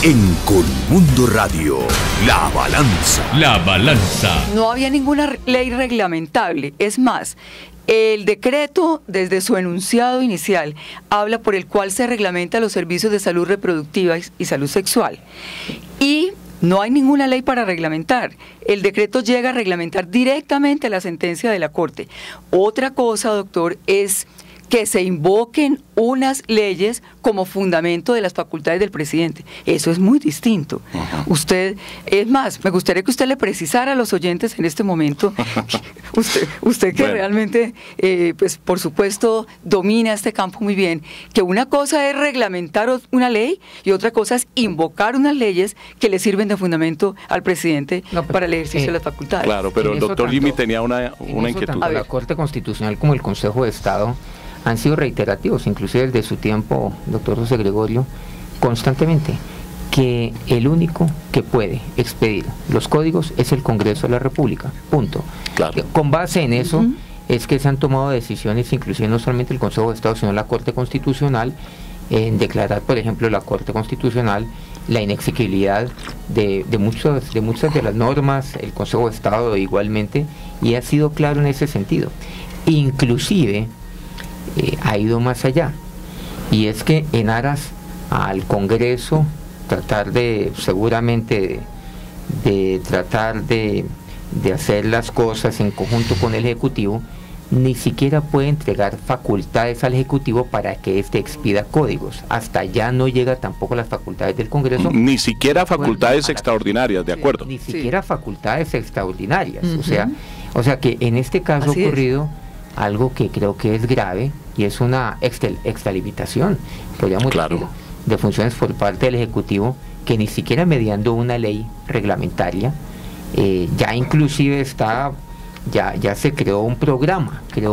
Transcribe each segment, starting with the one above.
En Colmundo Radio, La Balanza. La Balanza. No había ninguna ley reglamentable. Es más, el decreto, desde su enunciado inicial, habla por el cual se reglamenta los servicios de salud reproductiva y salud sexual. Y no hay ninguna ley para reglamentar. El decreto llega a reglamentar directamente la sentencia de la Corte. Otra cosa, doctor, es que se invoquen unas leyes como fundamento de las facultades del presidente. Eso es muy distinto. Usted, es más, me gustaría que usted le precisara a los oyentes en este momento, usted que realmente, pues por supuesto, domina este campo muy bien, que una cosa es reglamentar una ley y otra cosa es invocar unas leyes que le sirven de fundamento al presidente para el ejercicio de las facultades. Claro, pero el doctor Limi tenía una inquietud. Tanto la Corte Constitucional como el Consejo de Estado han sido reiterativos, inclusive desde su tiempo, doctor José Gregorio, constantemente, que el único que puede expedir los códigos es el Congreso de la República, punto. Claro. Con base en eso es que se han tomado decisiones, inclusive no solamente el Consejo de Estado, sino la Corte Constitucional, en declarar, por ejemplo, la Corte Constitucional la inexequibilidad de muchas de las normas, el Consejo de Estado igualmente, y ha sido claro en ese sentido. Inclusive ha ido más allá, y es que en aras al Congreso tratar de, seguramente de tratar de hacer las cosas en conjunto con el Ejecutivo, ni siquiera puede entregar facultades al Ejecutivo para que éste expida códigos. Hasta allá no llega tampoco las facultades del Congreso. Ni siquiera facultades extraordinarias, ¿de acuerdo? Ni siquiera facultades extraordinarias. O sea que en este caso ha ocurrido algo que creo que es grave, y es una extralimitación, podríamos decir, de funciones por parte del Ejecutivo, que ni siquiera mediando una ley reglamentaria, ya inclusive está, ya se creó un programa que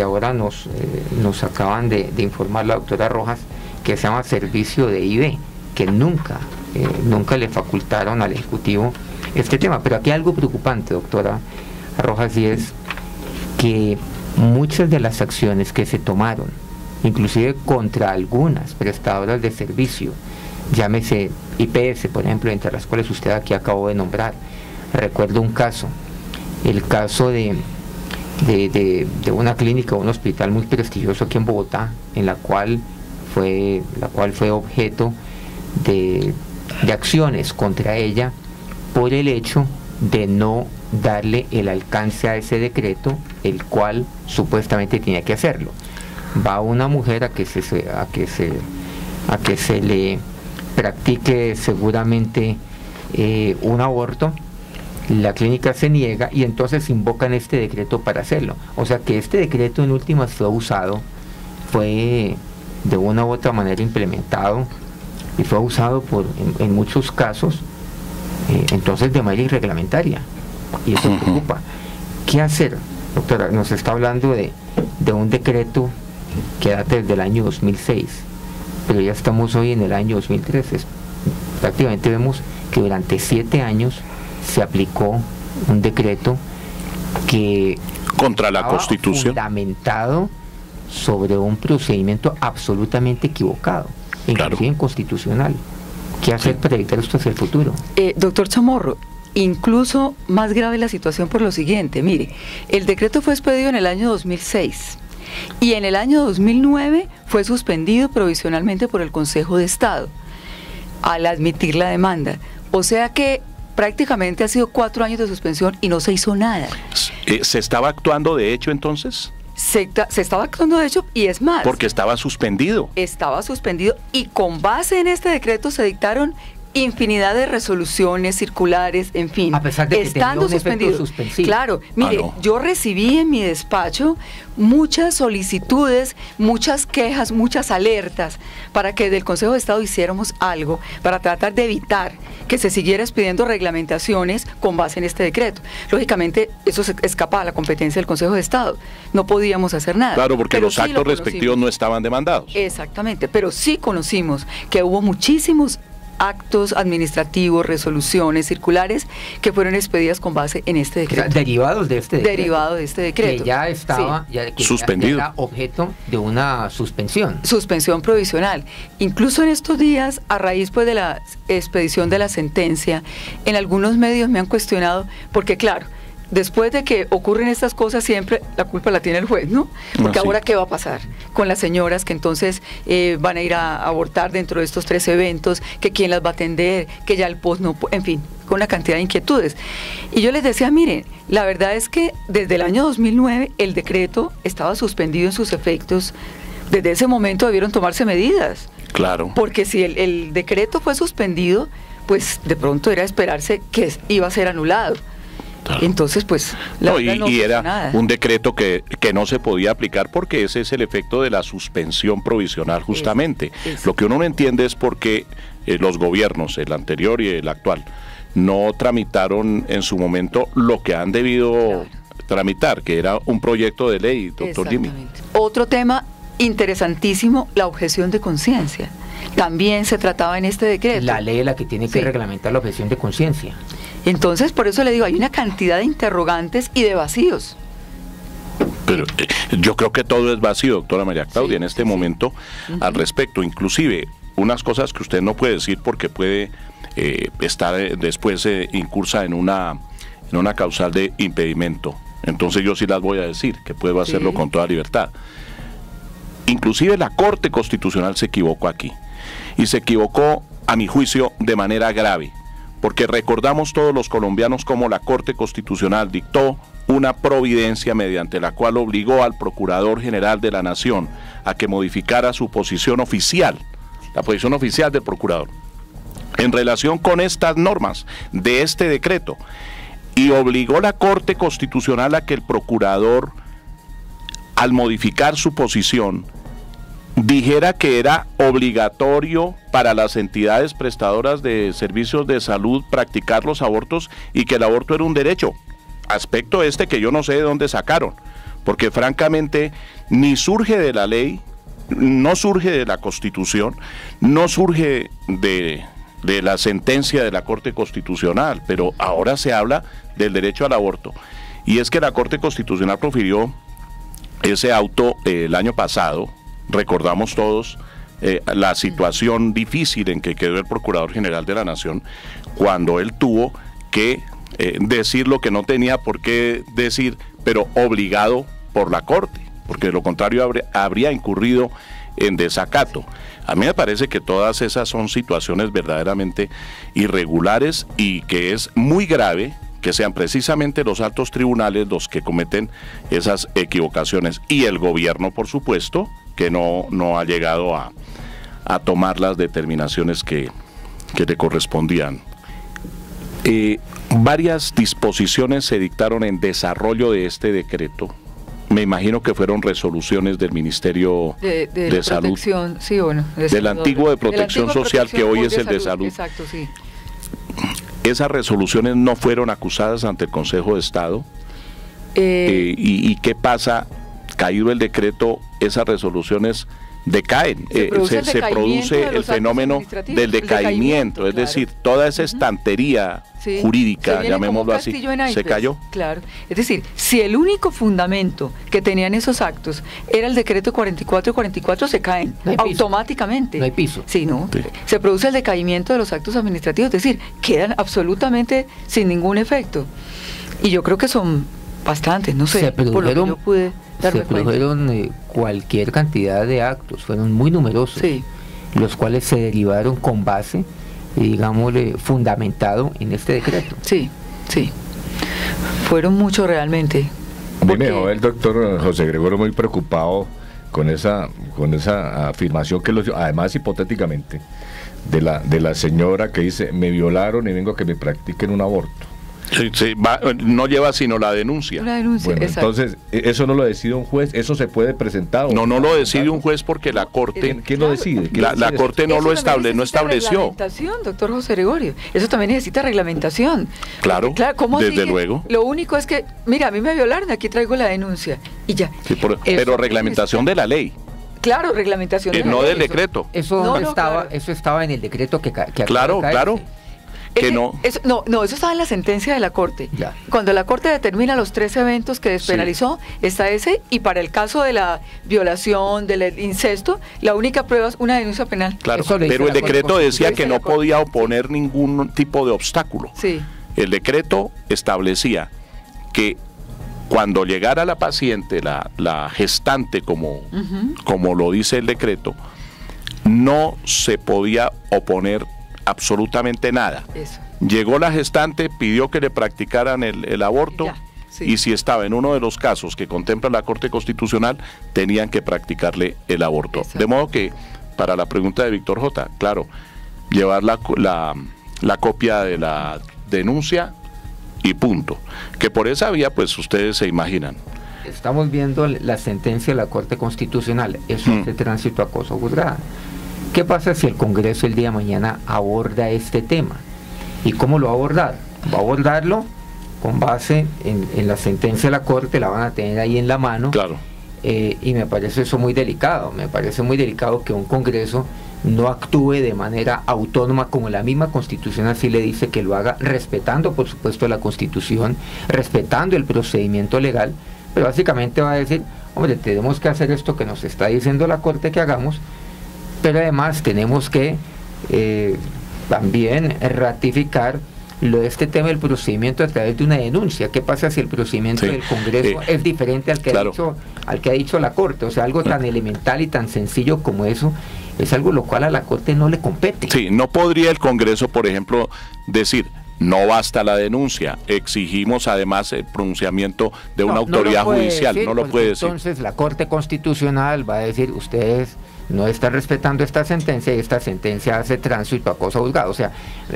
ahora nos acaban de informar la doctora Rojas, que se llama Servicio de IV, que nunca le facultaron al Ejecutivo este tema. Pero aquí hay algo preocupante, doctora Rojas, y es que muchas de las acciones que se tomaron, inclusive contra algunas prestadoras de servicio, llámese IPS, por ejemplo, entre las cuales usted aquí acabó de nombrar, recuerdo un caso, el caso de una clínica, un hospital muy prestigioso aquí en Bogotá, en la cual fue objeto de acciones contra ella por el hecho de no darle el alcance a ese decreto, el cual supuestamente tenía que hacerlo. Va una mujer a que se le practique seguramente un aborto, la clínica se niega y entonces invocan este decreto para hacerlo. O sea que este decreto en últimas fue de una u otra manera implementado y fue usado en muchos casos entonces de manera irreglamentaria, y eso preocupa. ¿Qué hacer, doctora? Nos está hablando de un decreto que data desde el año 2006, pero ya estamos hoy en el año 2013. Prácticamente vemos que durante 7 años se aplicó un decreto que contra la Constitución, fundamentado sobre un procedimiento absolutamente equivocado, inclusive inconstitucional. ¿Qué hacer para evitar esto hacia el futuro? Doctor Chamorro, incluso más grave la situación por lo siguiente. Mire, el decreto fue expedido en el año 2006 y en el año 2009 fue suspendido provisionalmente por el Consejo de Estado al admitir la demanda. O sea que prácticamente ha sido 4 años de suspensión y no se hizo nada. ¿Se estaba actuando de hecho entonces? Se estaba actuando de hecho, y es más, porque estaba suspendido. Estaba suspendido, y con base en este decreto se dictaron infinidad de resoluciones, circulares, en fin, a pesar de que estando suspendido. Claro, mire, yo recibí en mi despacho muchas solicitudes, muchas quejas, muchas alertas para que del Consejo de Estado hiciéramos algo para tratar de evitar que se siguiera expidiendo reglamentaciones con base en este decreto. Lógicamente, eso se escapa a la competencia del Consejo de Estado. No podíamos hacer nada. Claro, porque los actos respectivos no estaban demandados. Exactamente, pero sí conocimos que hubo muchísimos actos administrativos, resoluciones, circulares que fueron expedidas con base en este decreto. O sea, derivados de este decreto. Derivado de este decreto. Que ya estaba suspendido. Ya era objeto de una suspensión. Suspensión provisional. Incluso en estos días, a raíz pues de la expedición de la sentencia, en algunos medios me han cuestionado, porque claro, después de que ocurren estas cosas siempre la culpa la tiene el juez, ¿no? Porque ahora ¿qué va a pasar con las señoras que entonces van a ir a abortar dentro de estos 3 eventos? Que quién las va a atender, que ya el post no, en fin, con una cantidad de inquietudes. Y yo les decía, miren, la verdad es que desde el año 2009 el decreto estaba suspendido en sus efectos. Desde ese momento debieron tomarse medidas. Claro. Porque si el decreto fue suspendido, pues de pronto era esperarse que iba a ser anulado. Claro. Entonces, pues, y era un decreto que no se podía aplicar porque ese es el efecto de la suspensión provisional justamente. Lo que uno no entiende es por qué los gobiernos, el anterior y el actual, no tramitaron en su momento lo que han debido tramitar, que era un proyecto de ley, doctor Jimmy. Otro tema interesantísimo, la objeción de conciencia. También se trataba en este decreto. La ley es la que tiene que reglamentar la objeción de conciencia. Entonces, por eso le digo, hay una cantidad de interrogantes y de vacíos. Pero yo creo que todo es vacío, doctora María Claudia, en este momento al respecto. Inclusive, unas cosas que usted no puede decir porque puede estar después incursa en una causal de impedimento. Entonces yo sí las voy a decir, que puedo hacerlo con toda libertad. Inclusive la Corte Constitucional se equivocó aquí. Y se equivocó, a mi juicio, de manera grave. Porque recordamos todos los colombianos cómo la Corte Constitucional dictó una providencia mediante la cual obligó al Procurador General de la Nación a que modificara su posición oficial, la posición oficial del Procurador, en relación con estas normas de este decreto, y obligó la Corte Constitucional a que el Procurador, al modificar su posición, dijera que era obligatorio para las entidades prestadoras de servicios de salud practicar los abortos y que el aborto era un derecho. Aspecto que yo no sé de dónde sacaron, porque francamente ni surge de la ley, no surge de la Constitución, no surge de la sentencia de la Corte Constitucional, pero ahora se habla del derecho al aborto. Y es que la Corte Constitucional profirió ese auto el año pasado. Recordamos todos la situación difícil en que quedó el Procurador General de la Nación cuando él tuvo que decir lo que no tenía por qué decir, pero obligado por la Corte, porque de lo contrario habría incurrido en desacato. A mí me parece que todas esas son situaciones verdaderamente irregulares y que es muy grave que sean precisamente los altos tribunales los que cometen esas equivocaciones y el gobierno, por supuesto, que no ha llegado a tomar las determinaciones que le correspondían. Varias disposiciones se dictaron en desarrollo de este decreto. Me imagino que fueron resoluciones del Ministerio de Salud, sí, bueno, del antiguo de Protección Social, que hoy es el de Salud. Exacto, sí. Esas resoluciones no fueron acusadas ante el Consejo de Estado. ¿Y qué pasa? Caído el decreto, esas resoluciones decaen, se produce el fenómeno del decaimiento, es decir, toda esa estantería jurídica, llamémoslo así, se cayó. Claro, es decir, si el único fundamento que tenían esos actos era el decreto 44 se caen automáticamente. No hay piso. Sí, ¿no? Sí. Se produce el decaimiento de los actos administrativos, es decir, quedan absolutamente sin ningún efecto. Y yo creo que son bastantes, no sé, por lo que yo pude darme cuenta. Se produjeron cualquier cantidad de actos, fueron muy numerosos, los cuales se derivaron con base, digámosle, fundamentado en este decreto. Sí, fueron muchos realmente. A mí me dejó el doctor José Gregorio muy preocupado con esa afirmación que además hipotéticamente de la señora que dice: me violaron y vengo a que me practiquen un aborto. No lleva sino la denuncia. Bueno, entonces, eso no lo decide un juez, eso se puede presentar. No lo decide un juez porque la Corte. ¿Quién lo decide? La Corte no lo estableció. Reglamentación, doctor José Gregorio. Eso también necesita reglamentación. Claro, ¿cómo desde luego. Lo único es que, mira, a mí me violaron, aquí traigo la denuncia y ya. Sí, pero reglamentación de la ley. Claro, reglamentación no del decreto. Eso estaba en el decreto que claro. Que no, eso estaba en la sentencia de la Corte. Ya. Cuando la Corte determina los 3 eventos que despenalizó, está ese, y para el caso de la violación, del incesto, la única prueba es una denuncia penal. Claro, pero el decreto decía que no podía oponer ningún tipo de obstáculo. Sí. El decreto establecía que cuando llegara la paciente, la gestante, como lo dice el decreto, no se podía oponer absolutamente nada. Eso. Llegó la gestante, pidió que le practicaran el aborto, y si estaba en uno de los casos que contempla la Corte Constitucional, tenían que practicarle el aborto. Exacto. De modo que, para la pregunta de Víctor J., claro, llevar la copia de la denuncia y punto. Que por esa vía, pues ustedes se imaginan. Estamos viendo la sentencia de la Corte Constitucional, eso es de tránsito a cosa juzgada. ¿Qué pasa si el Congreso el día de mañana aborda este tema? ¿Y cómo lo va a abordar? Va a abordarlo con base en la sentencia de la Corte, la van a tener ahí en la mano. Claro. Y me parece eso muy delicado. Me parece muy delicado que un Congreso no actúe de manera autónoma, como la misma Constitución así le dice que lo haga, respetando por supuesto la Constitución, respetando el procedimiento legal, pero básicamente va a decir, hombre, tenemos que hacer esto que nos está diciendo la Corte que hagamos, pero además tenemos que también ratificar lo de este tema del procedimiento a través de una denuncia. ¿Qué pasa si el procedimiento del Congreso es diferente al que ha dicho la Corte? O sea, algo tan elemental y tan sencillo como eso es algo lo cual a la Corte no le compete. Sí, no podría el Congreso, por ejemplo, decir, no basta la denuncia, exigimos además el pronunciamiento de una autoridad judicial, no lo puede decir. Entonces la Corte Constitucional va a decir, ustedes no están respetando esta sentencia, y esta sentencia hace tránsito a cosa juzgada. O sea,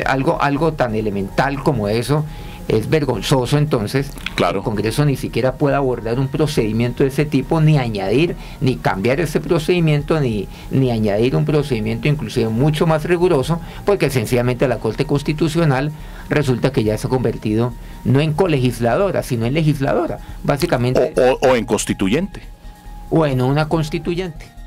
algo tan elemental como eso es vergonzoso. Entonces claro, el Congreso ni siquiera puede abordar un procedimiento de ese tipo, ni añadir, ni cambiar ese procedimiento, ni añadir un procedimiento inclusive mucho más riguroso, porque sencillamente la Corte Constitucional resulta que ya se ha convertido no en colegisladora, sino en legisladora, básicamente. O en constituyente. O en una constituyente.